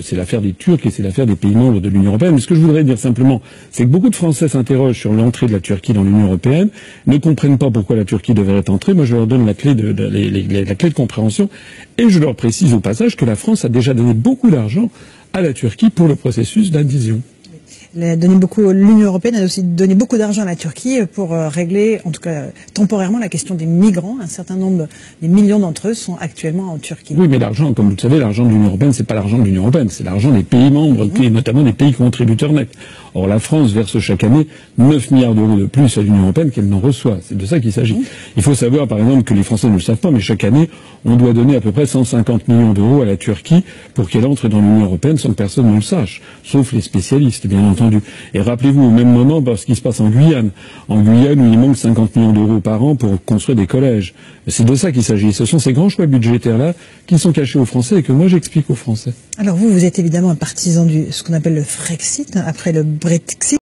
C'est l'affaire des Turcs et c'est l'affaire des pays membres de l'Union européenne. Mais ce que je voudrais dire simplement, c'est que beaucoup de Français s'interrogent sur l'entrée de la Turquie dans l'Union européenne, ne comprennent pas pourquoi la Turquie devrait entrer. Moi, je leur donne la clé de compréhension et je leur précise au passage que la France a déjà donné beaucoup d'argent à la Turquie pour le processus d'adhésion. L'Union européenne a aussi donné beaucoup d'argent à la Turquie pour régler, en tout cas temporairement, la question des migrants. Un certain nombre, des millions d'entre eux sont actuellement en Turquie. Oui, mais l'argent, comme vous le savez, l'argent de l'Union européenne, c'est pas l'argent de l'Union européenne, c'est l'argent des pays membres, et notamment des pays contributeurs nets. Or, la France verse chaque année 9 milliards d'euros de plus à l'Union européenne qu'elle n'en reçoit. C'est de ça qu'il s'agit. Il faut savoir, par exemple, que les Français ne le savent pas, mais chaque année, on doit donner à peu près 150 millions d'euros à la Turquie pour qu'elle entre dans l'Union européenne sans que personne ne le sache, sauf les spécialistes, bien entendu. Et rappelez-vous au même moment ce qui se passe en Guyane. En Guyane, où il manque 50 millions d'euros par an pour construire des collèges. C'est de ça qu'il s'agit. Ce sont ces grands choix budgétaires-là qui sont cachés aux Français et que moi j'explique aux Français. Alors vous êtes évidemment un partisan de ce qu'on appelle le Frexit, après le Brexit.